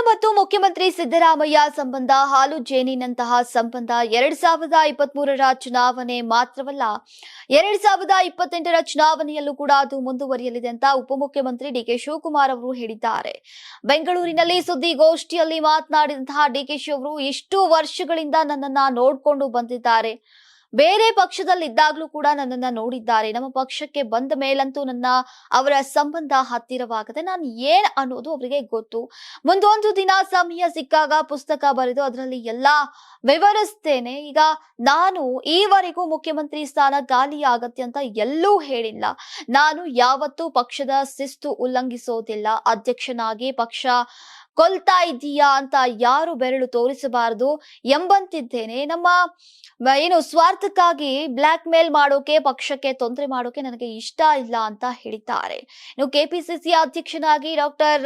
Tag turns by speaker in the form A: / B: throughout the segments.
A: ಮತ್ತು ಮುಖ್ಯಮಂತ್ರಿ ಸಿದ್ದರಾಮಯ್ಯ ಸಂಬಂಧ ಹಾಲು ಜೇನಿನಂತಹ ಸಂಬಂಧ 2023ರ ಚುನಾವಣೆ ಮಾತ್ರವಲ್ಲ 2028ರ ಚುನಾವಣೆಯಲ್ಲೂ ಕೂಡ ಅದು ಮುಂದುವರಿಯಲಿದೆ ಅಂತ ಉಪಮುಖ್ಯಮಂತ್ರಿ ಡಿಕೆ ಶಿವಕುಮಾರ್ ಅವರು ಹೇಳಿದ್ದಾರೆ. ಬೆಂಗಳೂರಿನಲ್ಲಿ ಸುದ್ದಿಗೋಷ್ಠಿಯಲ್ಲಿ ಮಾತನಾಡಿದಂತಹ ಡಿಕೆಶಿ ಅವರು ಇಷ್ಟು ವರ್ಷಗಳಿಂದ ನನ್ನನ್ನ ನೋಡಿಕೊಂಡು ಬಂದಿದ್ದಾರೆ. ಬೇರೆ ಪಕ್ಷದಲ್ಲಿದ್ದಾಗಲೂ ಕೂಡ ನನ್ನನ್ನ ನೋಡಿದ್ದಾರೆ. ನಮ್ಮ ಪಕ್ಷಕ್ಕೆ ಬಂದ ಮೇಲಂತೂ ಅವರ ಸಂಬಂಧ ಹತ್ತಿರವಾಗದೆ ನಾನು ಏನ್ ಅನ್ನೋದು ಅವರಿಗೆ ಗೊತ್ತು. ಮುಂದೊಂದು ದಿನ ಸಮಯ ಸಿಕ್ಕಾಗ ಪುಸ್ತಕ ಬರೆದು ಅದರಲ್ಲಿ ಎಲ್ಲಾ ವಿವರಿಸ್ತೇನೆ. ಈಗ ನಾನು ಈವರೆಗೂ ಮುಖ್ಯಮಂತ್ರಿ ಸ್ಥಾನ ಖಾಲಿ ಆಗತ್ತೆ ಅಂತ ಎಲ್ಲೂ ಹೇಳಿಲ್ಲ. ನಾನು ಯಾವತ್ತೂ ಪಕ್ಷದ ಶಿಸ್ತು ಉಲ್ಲಂಘಿಸೋದಿಲ್ಲ. ಅಧ್ಯಕ್ಷನಾಗಿ ಪಕ್ಷ ಕೊಲ್ತಾ ಇದೀಯಾ ಅಂತ ಯಾರು ಬೆರಳು ತೋರಿಸಬಾರದು ಎಂಬಂತಿದ್ದೇನೆ. ನಮ್ಮ ಸ್ವಾರ್ಥಕ್ಕಾಗಿ ಬ್ಲಾಕ್ ಮೇಲ್ ಮಾಡೋಕೆ, ಪಕ್ಷಕ್ಕೆ ತೊಂದರೆ ಮಾಡೋಕೆ ನನಗೆ ಇಷ್ಟ ಇಲ್ಲ ಅಂತ ಹೇಳಿದ್ದಾರೆ. ಇನ್ನು ಕೆಪಿಸಿಸಿ ಅಧ್ಯಕ್ಷನಾಗಿ ಡಾಕ್ಟರ್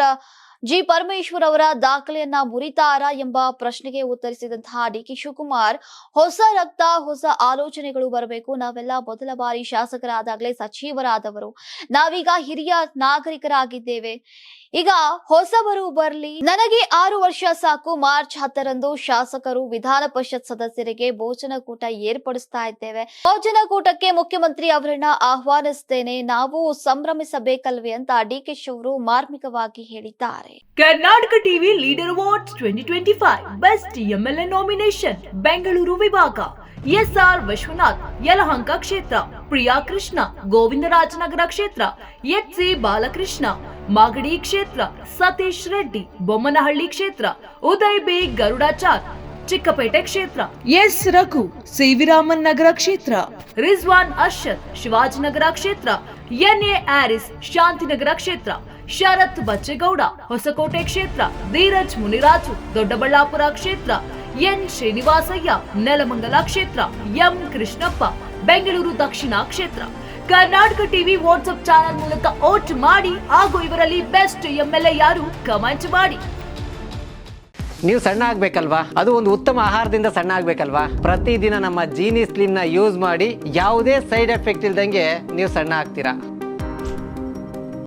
A: ಜಿ ಪರಮೇಶ್ವರ್ ಅವರ ದಾಖಲೆಯನ್ನ ಮುರಿತಾರಾ ಎಂಬ ಪ್ರಶ್ನೆಗೆ ಉತ್ತರಿಸಿದಂತಹ ಡಿಕೆ ಶಿವಕುಮಾರ್, ಹೊಸ ರಕ್ತ, ಹೊಸ ಆಲೋಚನೆಗಳು ಬರಬೇಕು. ನಾವೆಲ್ಲ ಮೊದಲ ಬಾರಿ ಶಾಸಕರಾದಾಗಲೇ ಸಚಿವರಾದವರು. ನಾವೀಗ ಹಿರಿಯ ನಾಗರಿಕರಾಗಿದ್ದೇವೆ. ಈಗ ಹೊಸಬರು ಬರ್ಲಿ. ನನಗೆ 6 ವರ್ಷ ಸಾಕು. ಮಾರ್ಚ್ 10ರಂದು ಶಾಸಕರು ವಿಧಾನ ಪರಿಷತ್ ಸದಸ್ಯರಿಗೆ ಭೋಜನಕೂಟ ಏರ್ಪಡಿಸ್ತಾ ಇದ್ದೇವೆ. ಭೋಜನಕೂಟಕ್ಕೆ ಮುಖ್ಯಮಂತ್ರಿ ಅವರನ್ನ ಆಹ್ವಾನಿಸ್ತೇನೆ. ನಾವು ಸಂಭ್ರಮಿಸಬೇಕಲ್ವೇ ಅಂತ ಡಿಕೆಶಿ ಅವರು ಮಾರ್ಮಿಕವಾಗಿ ಹೇಳಿದ್ದಾರೆ.
B: Karnataka TV leader awards 2025 best MLA nomination Bengaluru ವಿಭಾಗ ಎಸ್ಆರ್ ವಿಶ್ವನಾಥ್ ಯಲಹಂಕ ಕ್ಷೇತ್ರ, ಪ್ರಿಯಾ ಕೃಷ್ಣ ಗೋವಿಂದರಾಜನಗರ ಕ್ಷೇತ್ರ, ಎಚ್ಸಿ ಬಾಲಕೃಷ್ಣ ಮಾಗಡಿ ಕ್ಷೇತ್ರ, ಸತೀಶ್ ರೆಡ್ಡಿ ಬೊಮ್ಮನಹಳ್ಳಿ ಕ್ಷೇತ್ರ, ಉದಯ್ ಬಿ ಗರುಡಾಚಾರ್ ಚಿಕ್ಕಪೇಟೆ ಕ್ಷೇತ್ರ, ಎಸ್ ರಘು ಸಿವಿರಾಮನ್ ನಗರ ಕ್ಷೇತ್ರ, ರಿಜ್ವಾನ್ ಅರ್ಷದ್ ಶಿವಾಜಿನಗರ ಕ್ಷೇತ್ರ, ಎನ್ಎ ಆರಿಸ್ ಶಾಂತಿನಗರ ಕ್ಷೇತ್ರ, ಶರತ್ ಬಚ್ಚೇಗೌಡ ಹೊಸಕೋಟೆ ಕ್ಷೇತ್ರ, ಧೀರಜ್ ಮುನಿರಾಜು ದೊಡ್ಡಬಳ್ಳಾಪುರ ಕ್ಷೇತ್ರ, ಎನ್ ಶ್ರೀನಿವಾಸಯ್ಯ ನೆಲಮಂಗಲ ಕ್ಷೇತ್ರ, ಎಂ ಕೃಷ್ಣಪ್ಪ ಬೆಂಗಳೂರು ದಕ್ಷಿಣ ಕ್ಷೇತ್ರ. ಕರ್ನಾಟಕ ಟಿವಿ ವಾಟ್ಸ್ಆಪ್ ಚಾನೆಲ್ ಮೂಲಕ ವೋಟ್ ಮಾಡಿ ಹಾಗೂ ಇವರಲ್ಲಿ ಬೆಸ್ಟ್ ಎಂಎಲ್ಎ ಯಾರು ಕಮೆಂಟ್ ಮಾಡಿ.
C: ನೀವು ಸಣ್ಣ ಆಗ್ಬೇಕಲ್ವಾ? ಅದು ಒಂದು ಉತ್ತಮ ಆಹಾರದಿಂದ ಸಣ್ಣ ಆಗ್ಬೇಕಲ್ವಾ? ಪ್ರತಿದಿನ ನಮ್ಮ ಜೀನಿ ಸ್ಲಿಮ್ ನ ಯೂಸ್ ಮಾಡಿ ಯಾವುದೇ ಸೈಡ್ ಎಫೆಕ್ಟ್ ಇಲ್ದಂಗೆ ನೀವು ಸಣ್ಣ ಆಗ್ತೀರಾ.